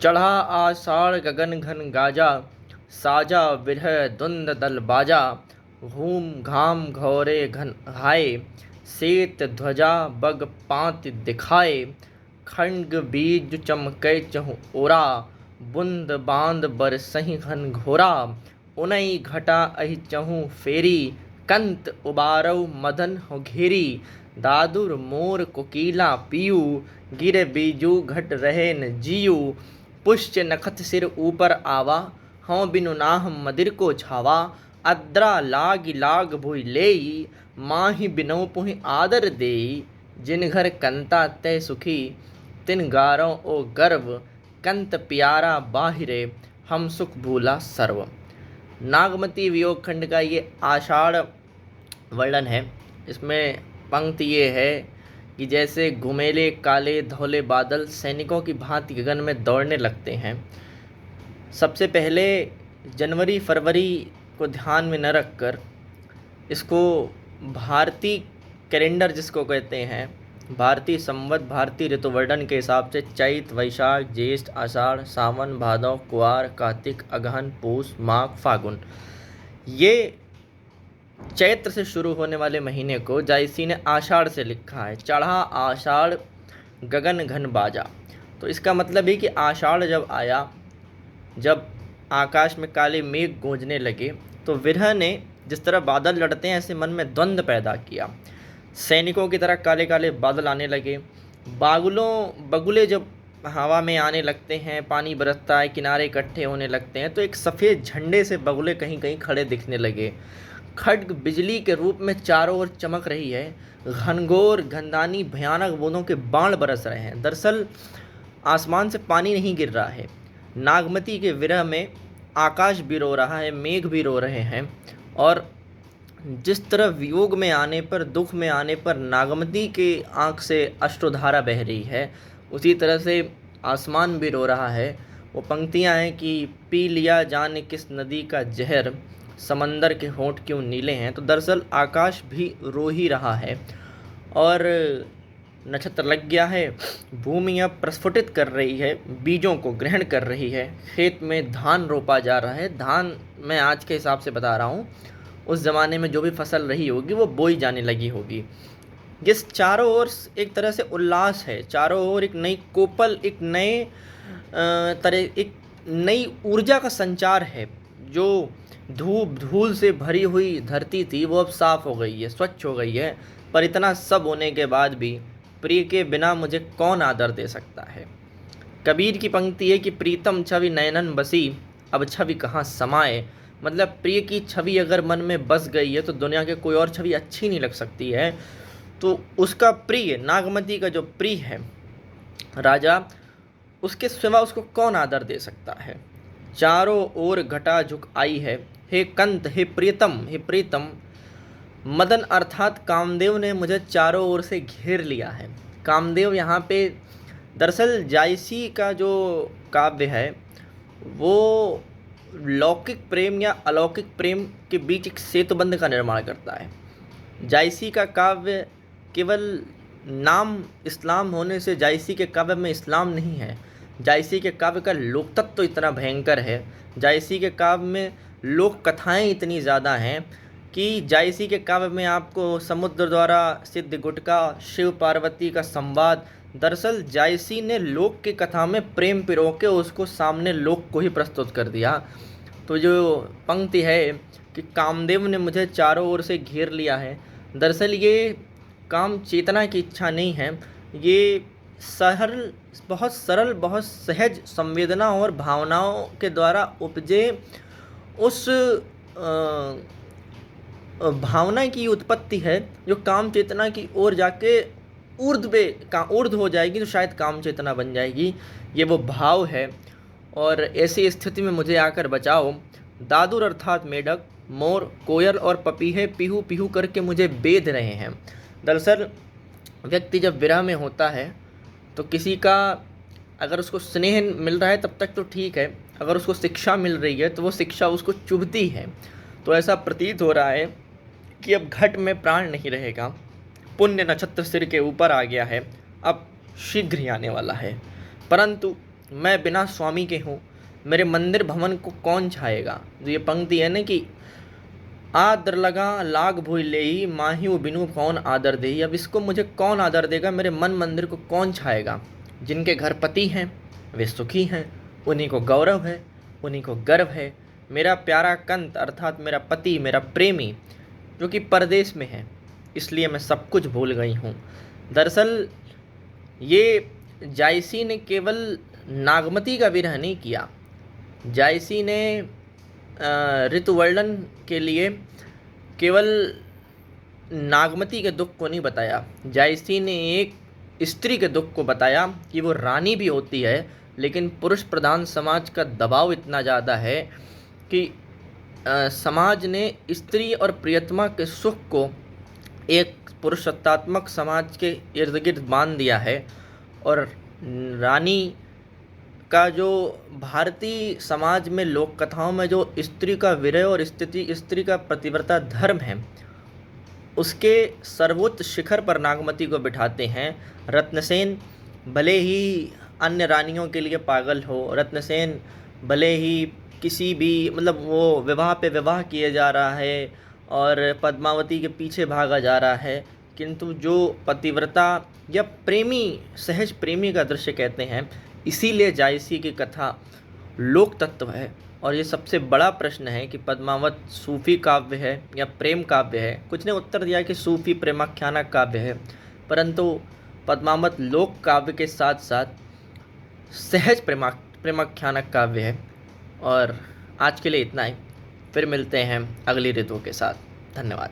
चढ़ा आषाढ़ गगन घन गाजा, साजा विरह धुंध दल बाजा। घूम घाम घोरे घन हाय, सेत ध्वजा बग पात दिखाए। खंड बीज चमकै चहु ओरा, बुंद बांद बरसहि घन घोरा। उनई घटा अहि चहु फेरी, कंत उबारऊ मदन हो घेरी। दादुर मोर कोकिला पीयू, गिर बीजू घट रहे न जीयू। पुष्य नखत सिर ऊपर आवा, हों बिनु नाह मदिर को छावा। अद्रा लाग लाग भुइ लेई, माहि बिनौ पुहि आदर देई। जिन घर कंता तय सुखी, तिन गारों ओ गर्व। कंत प्यारा बाहिरे, हम सुख भूला सर्व। नागमती वियोग खंड का ये आषाढ़ वर्णन है। इसमें पंक्ति ये है कि जैसे घुमेले काले धौले बादल सैनिकों की भांति गगन में दौड़ने लगते हैं। सबसे पहले जनवरी फरवरी को ध्यान में न रखकर इसको भारतीय कैलेंडर जिसको कहते हैं, भारतीय संवत भारतीय ऋतुवर्णन के हिसाब से चैत वैशाख ज्येष्ठ आषाढ़ सावन भादव कुआर कार्तिक अगहन पूस माघ फागुन, ये चैत्र से शुरू होने वाले महीने को जायसी ने आषाढ़ से लिखा है। चढ़ा आषाढ़ गगन घन बाजा, तो इसका मतलब है कि आषाढ़ जब आया, जब आकाश में काले मेघ गूंजने लगे, तो विरह ने जिस तरह बादल लड़ते हैं ऐसे मन में द्वंद्व पैदा किया। सैनिकों की तरह काले काले बादल आने लगे। बगुले जब हवा में आने लगते हैं, पानी बरसता है, किनारे इकट्ठे होने लगते हैं, तो एक सफ़ेद झंडे से बगुले कहीं कहीं खड़े दिखने लगे। खड्ग बिजली के रूप में चारों ओर चमक रही है। घनघोर घनदानी भयानक बूंदों के बाण बरस रहे हैं। दरअसल आसमान से पानी नहीं गिर रहा है। नागमती के विरह में आकाश भी रो रहा है, मेघ भी रो रहे हैं। और जिस तरह वियोग में आने पर, दुख में आने पर नागमती के आँख से अश्रुधारा बह रही है, उसी तरह से आसमान भी रो रहा है। वो पंक्तियाँ हैं कि पी लिया जाने किस नदी का जहर, समंदर के होंठ क्यों नीले हैं। तो दरअसल आकाश भी रो ही रहा है और नक्षत्र लग गया है। भूमि अब प्रस्फुटित कर रही है, बीजों को ग्रहण कर रही है। खेत में धान रोपा जा रहा है। धान मैं आज के हिसाब से बता रहा हूँ, उस ज़माने में जो भी फसल रही होगी वो बोई जाने लगी होगी। जिस चारों ओर एक तरह से उल्लास है, चारों ओर एक नई कोपल, एक नई ऊर्जा का संचार है। जो धूप धूल से भरी हुई धरती थी वो अब साफ हो गई है, स्वच्छ हो गई है। पर इतना सब होने के बाद भी प्रिय के बिना मुझे कौन आदर दे सकता है। कबीर की पंक्ति है कि प्रीतम छवि नयनन बसी, अब छवि कहाँ समाए। मतलब प्रिय की छवि अगर मन में बस गई है तो दुनिया के कोई और छवि अच्छी नहीं लग सकती है। तो उसका प्रिय, नागमती का जो प्रिय है राजा, उसके सिवा उसको कौन आदर दे सकता है। चारों ओर घटा झुक आई है, हे कंत, हे प्रियतम, हे प्रीतम। मदन अर्थात कामदेव ने मुझे चारों ओर से घेर लिया है। कामदेव यहाँ पे दरअसल जायसी का जो काव्य है वो लौकिक प्रेम या अलौकिक प्रेम के बीच एक सेतुबंध का निर्माण करता है। जायसी का काव्य केवल नाम इस्लाम होने से जायसी के काव्य में इस्लाम नहीं है। जायसी के काव्य का लोक तत्व तो इतना भयंकर है, जायसी के काव्य में लोक कथाएँ इतनी ज़्यादा हैं कि जायसी के काव्य में आपको समुद्र द्वारा सिद्ध गुटका, शिव पार्वती का संवाद, दरअसल जायसी ने लोक की कथा में प्रेम पिरो के उसको सामने लोक को ही प्रस्तुत कर दिया। तो जो पंक्ति है कि कामदेव ने मुझे चारों ओर से घेर लिया है, दरअसल ये काम चेतना की इच्छा नहीं है, ये बहुत सरल बहुत सहज संवेदना और भावनाओं के द्वारा उपजे उस भावना की उत्पत्ति है जो काम चेतना की ओर जाके ऊर्ध्व हो जाएगी तो शायद काम चेतना बन जाएगी। ये वो भाव है। और ऐसी स्थिति में मुझे आकर बचाओ। दादुर अर्थात मेढक, मोर, कोयल और पपीहे पीहू पीहू करके मुझे बेध रहे हैं। दरअसल व्यक्ति जब विरह में होता है तो किसी का अगर उसको स्नेह मिल रहा है तब तक तो ठीक है, अगर उसको शिक्षा मिल रही है तो वो शिक्षा उसको चुभती है। तो ऐसा प्रतीत हो रहा है कि अब घट में प्राण नहीं रहेगा, पुण्य नक्षत्र सिर के ऊपर आ गया है, अब शीघ्र ही आने वाला है। परंतु मैं बिना स्वामी के हूँ, मेरे मंदिर भवन को कौन छाएगा। जो ये पंक्ति है ना कि आदर लगा लाग भूल लेई माहियो बिनु कौन आदर देई। अब इसको मुझे कौन आदर देगा, मेरे मन मंदिर को कौन छाएगा। जिनके घर पति हैं वे सुखी हैं, उन्हीं को गौरव है, उन्हीं को गर्व है। मेरा प्यारा कंत अर्थात मेरा पति, मेरा प्रेमी जो कि परदेश में है, इसलिए मैं सब कुछ भूल गई हूँ। दरअसल ये जायसी ने केवल नागमती का विरह नहीं किया। जायसी ने ऋतुवर्णन के लिए केवल नागमती के दुख को नहीं बताया, जायसी ने एक स्त्री के दुख को बताया कि वो रानी भी होती है, लेकिन पुरुष प्रधान समाज का दबाव इतना ज़्यादा है कि समाज ने स्त्री और प्रियतमा के सुख को एक पुरुषत्वात्मक समाज के इर्द गिर्द बांध दिया है। और रानी का जो भारतीय समाज में लोक कथाओं में जो स्त्री का विरह और स्त्री का पतिव्रता धर्म है, उसके सर्वोच्च शिखर पर नागमती को बिठाते हैं। रत्नसेन भले ही अन्य रानियों के लिए पागल हो, रत्नसेन भले ही किसी भी मतलब वो विवाह पे विवाह किए जा रहा है और पद्मावती के पीछे भागा जा रहा है, किंतु जो पतिव्रता या प्रेमी सहज प्रेमी का दृश्य कहते हैं, इसीलिए जायसी की कथा लोक तत्व है। और ये सबसे बड़ा प्रश्न है कि पद्मावत सूफी काव्य है या प्रेम काव्य है। कुछ ने उत्तर दिया कि सूफी प्रेमाख्यानक काव्य है, परंतु पद्मावत लोक काव्य के साथ साथ सहज प्रेमाख्यानक काव्य है। और आज के लिए इतना ही, फिर मिलते हैं अगली ऋतु के साथ। धन्यवाद।